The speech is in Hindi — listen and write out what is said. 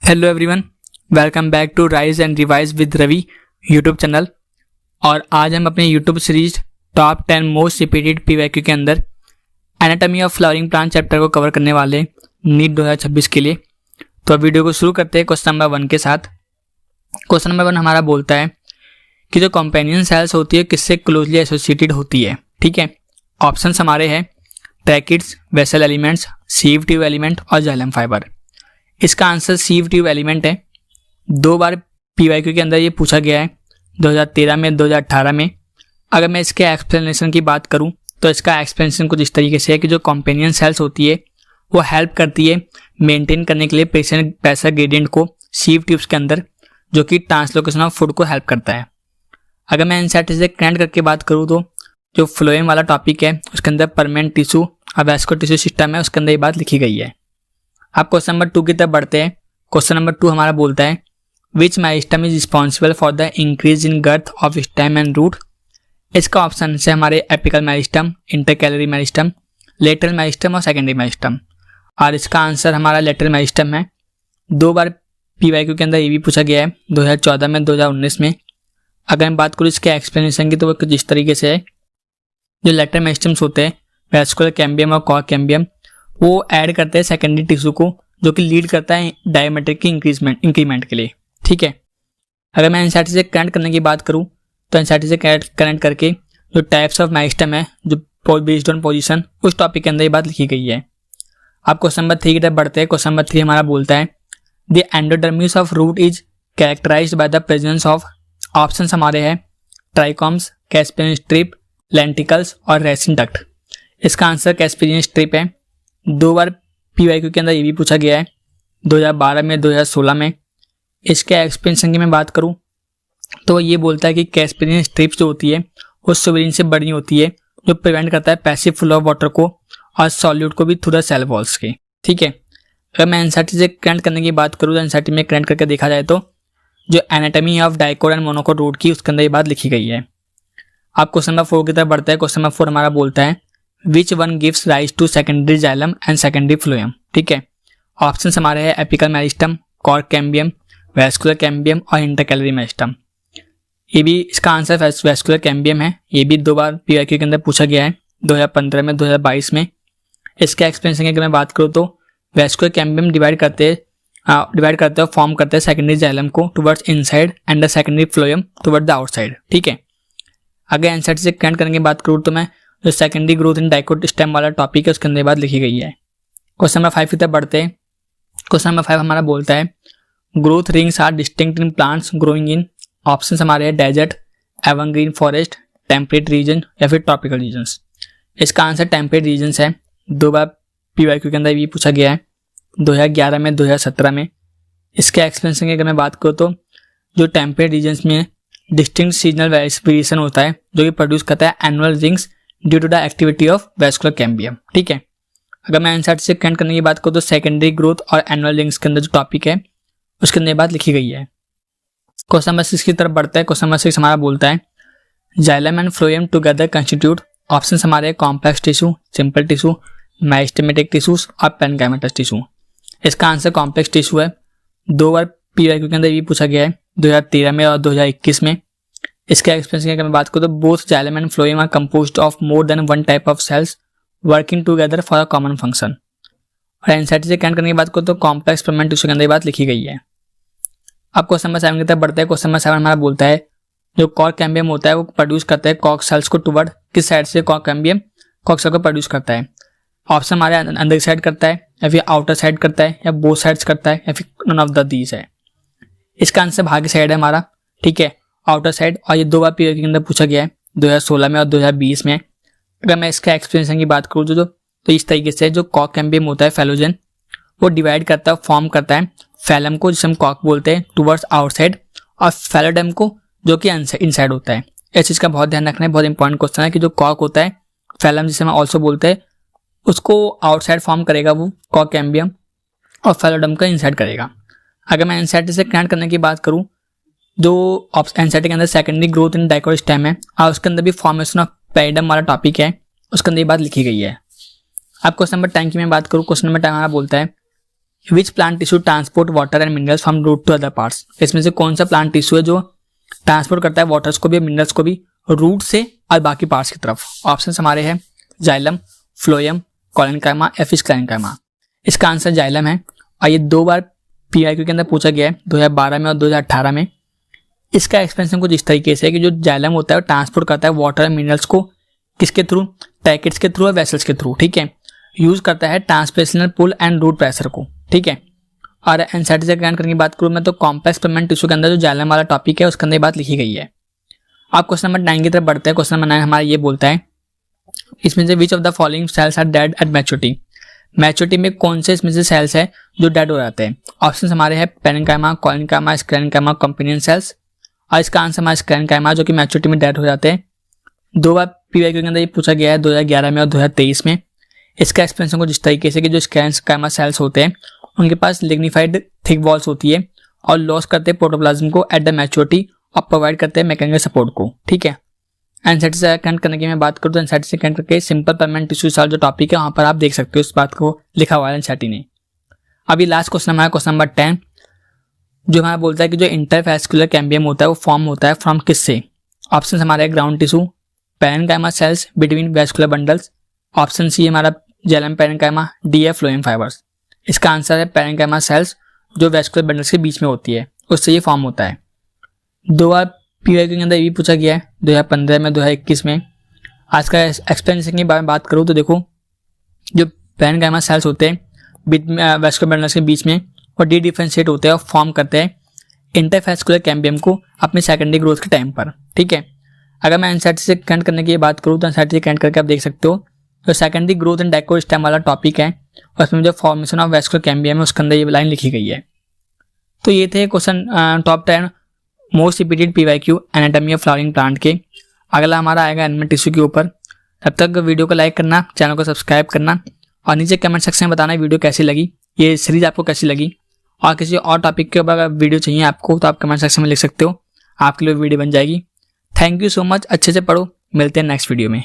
Hello everyone, welcome back to rise and revise with Ravi YouTube channel. और आज हम अपने YouTube series top 10 most repeated PYQ के अंदर anatomy of flowering plant chapter को कवर करने वाले नीट 2026 के लिए। तो अब वीडियो को शुरू करते हैं क्वेश्चन नंबर 1 के साथ। क्वेश्चन नंबर 1 हमारा बोलता है कि जो कॉम्पेनियन सेल्स होती है किससे क्लोजली एसोसिएटेड होती है। ठीक है, ऑप्शंस हमारे हैं tracheids, vessel elements, sieve tube element और जाइलम फाइबर। इसका आंसर सीव ट्यूब एलिमेंट है। 2 बार पीवाईक्यू के अंदर ये पूछा गया है, 2013 में, 2018 में। अगर मैं इसके एक्सप्लेनेशन की बात करूं तो इसका एक्सप्लेनेशन कुछ इस तरीके से है कि जो कॉम्पेनियन सेल्स होती है वो हेल्प करती है मेंटेन करने के लिए प्रेशर ग्रेडियंट को सीव ट्यूब्स के अंदर, जो कि ट्रांसलोकेशन ऑफ फूड को हेल्प करता है। अगर मैं एनसीईआरटी से कनेक्ट करके बात करूँ तो जो फ्लोएम वाला टॉपिक है उसके अंदर परमानेंट टिश्यू और वैस्कुलर टिश्यू सिस्टम है, उसके अंदर ये बात लिखी गई है। अब क्वेश्चन नंबर 2 की तरफ बढ़ते हैं। क्वेश्चन नंबर 2 हमारा बोलता है which meristem is responsible for the increase in girth of stem and root. इसका ऑप्शन है हमारे apical meristem, intercalary meristem, lateral meristem और सेकेंडरी मेरिस्टम। और इसका आंसर हमारा लेटरल मेरिस्टम है। 2 बार पीवाईक्यू के अंदर ये भी पूछा गया है, 2014 में, 2019 में। अगर मैं बात करूँ इसके एक्सप्लेनेशन की तो वो कुछ इस तरीके से है। जो लेटरल मेरिस्टम्स होते हैं वैस्कुलर कैम्बियम और कॉर्क कैम्बियम, वो ऐड करते हैं सेकेंडरी टिश्यू को, जो कि लीड करता है डायमीटर की इंक्रीमेंट के लिए। ठीक है, अगर मैं एनसीईआरटी से कनेक्ट करने की बात करूं तो एनसीईआरटी से कनेक्ट करके जो टाइप्स ऑफ मेरिस्टम है जो बेस्ड ऑन पोजीशन, उस टॉपिक के अंदर ये बात लिखी गई है। अब क्वेश्चन नंबर 3 की तरफ बढ़ते हैं। क्वेश्चन नंबर 3 हमारा बोलता है the endodermis of root is characterized by the presence of. Options हमारे हैं ट्राइकॉम्स, कैस्पेरियन स्ट्रिप, लेंटिकल्स और रेसिन डक्ट। इसका आंसर कैस्पेरियन स्ट्रिप है। 2 बार पीवाईक्यू के अंदर ये भी पूछा गया है, 2012 में, 2016 में। इसके एक्सपेंशन की मैं बात करूं तो ये बोलता है कि कैस्पेरियन स्ट्रिप्स जो होती है वो सोवेरिन से बड़ी होती है, जो प्रिवेंट करता है पैसिव फ्लो ऑफ वाटर को और सॉल्यूट को भी थ्रू द सेल वॉल्स के। ठीक है, अगर मैं एनसीईआरटी से कनेक्ट करने की बात करूँ तो एनसीईआरटी में कनेक्ट करके देखा जाए तो जो anatomy of dicot and monocot root की, उसके अंदर ये बात लिखी गई है। अब क्वेश्चन नंबर 4 की तरफ बढ़ता है। क्वेश्चन नंबर 4 हमारा बोलता है Which one gives rise to secondary xylem and secondary phloem। ठीक है, ऑप्शन हमारे हैं apical meristem, cork cambium, vascular cambium और इंटरकैलरी मेरिस्टम। ये भी इसका आंसर वैस्कुलर कैम्बियम है। ये भी 2 बार पीवाईक्यू के अंदर पूछा गया है, 2015 में, 2022 में। इसके एक्सप्लेनेशन की अगर मैं बात करूँ तो वैस्कुलर कैम्बियम डिवाइड करते हैं फॉर्म करते हैं सेकेंडरी xylem को towards inside and the secondary phloem toward the outside. ठीक है, अगर एनसीईआरटी से कनेक्ट करने की बात करूँ तो मैं जो secondary growth in dicot stem वाला टॉपिक है उसके अंदर बात लिखी गई है। क्वेश्चन नंबर 5 की तरफ बढ़ते हैं। क्वेश्चन नंबर 5 हमारा बोलता है growth rings are distinct in plants growing in. Options हमारे हैं desert, evergreen forest, temperate region या फिर ट्रॉपिकल रीजन्स। इसका आंसर टेम्परेट रीजन्स है। 2 बार पीवाईक्यू के अंदर भी पूछा गया है, 2011 में, 2017 में। इसके एक्सप्लेनेशन की अगर मैं बात करूँ तो जो टेम्परेट रीजन्स में डिस्टिंक्ट सीजनल वेरिएशन होता है, जो कि प्रोड्यूस करता है annual rings due to the activity of vascular cambium. ठीक है, अगर मैं एनसीईआरटी से कनेक्ट करने की बात करूँ तो सेकेंडरी ग्रोथ और एनुअल रिंग्स के अंदर जो टॉपिक है उसके अंदर बात लिखी गई है। क्वेश्चन नंबर 6 की तरफ बढ़ता है। क्वेश्चन नंबर 6 हमारा बोलता है xylem and phloem together constitute. Option हमारे complex tissue, simple tissue, meristematic tissues और पेनकाइमेटस टिश्यू। इसका आंसर कॉम्प्लेक्स टिश्यू है। 2 बार पीवाईक्यू के अंदर भी पूछा गया है, 2013 में और 2021 में। इसके एक्सप्लेनेशन की अगर मैं बात करूँ तो both xylem and phloem are composed of more than one type of cells working together for a common function. और एनसीईआरटी से कनेक्ट करने की बात करूँ तो कॉम्प्लेक्स परमानेंट टिश्यू के अंदर बात लिखी गई है। अब क्वेश्चन नंबर 7 की तरफ बढ़ता है। क्वेश्चन नंबर 7 हमारा बोलता है जो कॉर्क कैम्बियम होता है वो प्रोड्यूस करता है कॉर्क सेल्स को टुवर्ड किस साइड से कॉर्क कैम्बियम कॉर्क सेल को प्रोड्यूस करता है। ऑप्शन हमारे अंदर की साइड करता है या फिर आउटर साइड करता है या बोथ साइड्स करता है या फिर नन ऑफ द दीज है। इसका आंसर बाहर की साइड है हमारा। ठीक है, आउटर साइड। और ये 2 बार पीरियड के अंदर पूछा गया है, 2016 में और 2020 में। अगर मैं इसका एक्सप्लेनेशन की बात करूँ तो इस तरीके से जो कॉर्क कैम्बियम होता है फेलोजन, वो डिवाइड करता है, फॉर्म करता है फैलम को, जिसे हम कॉर्क बोलते हैं, टुवर्ड्स आउटसाइड, और फैलोडम को जो कि इनसाइड होता है। इस चीज़ का बहुत ध्यान रखना है, बहुत इंपॉर्टेंट क्वेश्चन है कि जो कॉर्क होता है, फैलम जिसे हम ऑल्सो बोलते हैं, उसको आउटसाइड फॉर्म करेगा वो कॉर्क कैम्बियम और फैलोडम का इनसाइड करेगा। अगर मैं एनसीईआरटी से कनेक्ट करने की बात करूँ जो एनसीईआरटी के अंदर secondary growth in dicot stem है और उसके अंदर भी फॉर्मेशन ऑफ पेरिडम वाला टॉपिक है, उसके अंदर ये बात लिखी गई है। अब क्वेश्चन नंबर 10 की मैं बात करूँ। क्वेश्चन नंबर 10 हमारा बोलता है which plant tissue transport water and minerals from root to other parts. इसमें से कौन सा प्लांट टिश्यू है जो ट्रांसपोर्ट करता है वाटर्स को भी मिनरल्स को भी रूट से और बाकी पार्ट्स की तरफ। ऑप्शन हमारे हैं जाइलम, फ्लोएम, कॉलेनकाइमा या फिश क्लेरेंकाइमा। इसका आंसर जाइलम है और ये 2 बार पीआईक्यू के अंदर पूछा गया है, 2012 में और 2018 में। इसका एक्सपेंशन कुछ इस तरीके से है कि जो जाइलम होता है वो ट्रांसपोर्ट करता है वाटर मिनरल्स को किसके थ्रू, टैकेट्स के थ्रू और वेसल्स के थ्रू, ठीक है। यूज करता है ट्रांसप्रेशनल पुल एंड रूट प्रेशर को, ठीक है। और एनसीईआरटी से ग्रांट करने की बात करूँ मैं तो कॉम्प्लेक्स पेमेंट टिश्यू के अंदर जो जाइलम वाला टॉपिक है उसके अंदर बात लिखी गई है। आप क्वेश्चन नंबर 9 की तरफ बढ़ते हैं। क्वेश्चन नंबर 9 हमारा ये बोलता है, इसमें से which of the following cells are dead at maturity. Maturity में कौन से इसमें से सेल्स है जो डेड हो जाते हैं। ऑप्शन हमारे हैं parenchyma, collenchyma, sclerenchyma, companion cells. और इसका आंसर हमारा स्क्लेरेंकाइमा जो कि मैच्योरिटी में डेड हो जाते हैं। 2 बार पीवाईक्यू के अंदर ये पूछा गया है, 2011 में और 2023 में। इसका एक्सपेंशन को जिस तरीके से कि जो स्क्लेरेंकाइमा सेल्स होते हैं उनके पास लिग्निफाइड थिक वॉल्स होती है और लॉस करते हैं प्रोटोप्लाज्म को एट द मैच्योरिटी और प्रोवाइड करते हैं मैकेनिकल सपोर्ट को, ठीक है। एनसीईआरटी से ग्रांट करने की मैं बात करूँ तो एनसीईआरटी से ग्रांट करके सिंपल पेमेंट टिश्यू साल जो टॉपिक है वहाँ पर आप देख सकते हो इस बात को लिखा हुआ है एनसीईआरटी ने। अभी लास्ट क्वेश्चन हमारा क्वेश्चन नंबर 10 जो हमारा बोलता है कि जो इंटरवैस्कुलर कैम्बियम होता है वो फॉर्म होता है फ्रॉम किससे। ऑप्शन हमारे ground tissue, parenchyma cells between vascular bundles. Option C हमारा जाइलम पेरेन्काइमा, डी है फ्लोएम फाइबर्स। इसका आंसर है पेरेन्काइमा सेल्स जो वैस्कुलर बंडल्स के बीच में होती है उससे ये फॉर्म होता है। 2 बार पीवाईक्यू के अंदर ये भी पूछा गया है, 2015 में, 2021 में। आज का एक्सप्लेनेशन के बारे में बात करूँ तो देखो जो पेरेन्काइमा सेल्स होते हैं वैस्कुलर बंडल्स के बीच में और डी डिफरेंशिएट होते हैं और फॉर्म करते हैं इंटरवैस्कुलर कैम्बियम को अपने सेकेंडरी ग्रोथ के टाइम पर, ठीक है। अगर मैं एनसीईआरटी से ग्रांट करने की बात करूँ तो एनसीईआरटी से ग्रांट करके आप देख सकते हो तो सेकेंडरी ग्रोथ एंड डाइकोस्टेम वाला टॉपिक है और उसमें जो फॉर्मेशन ऑफ वैस्कुलर कैम्बियम है उसके अंदर ये लाइन लिखी गई है। तो ये थे question top 10 most repeated PYQ anatomy of flowering plant के। अगला हमारा आएगा एनिमल टिश्यू के ऊपर। तब तक वीडियो को लाइक करना, चैनल को सब्सक्राइब करना और नीचे कमेंट सेक्शन में बताना वीडियो कैसी लगी, ये सीरीज आपको कैसी लगी। और किसी और टॉपिक के ऊपर अगर वीडियो चाहिए आपको तो आप कमेंट सेक्शन में लिख सकते हो, आपके लिए वीडियो बन जाएगी। थैंक यू सो मच, अच्छे से पढ़ो, मिलते हैं नेक्स्ट वीडियो में।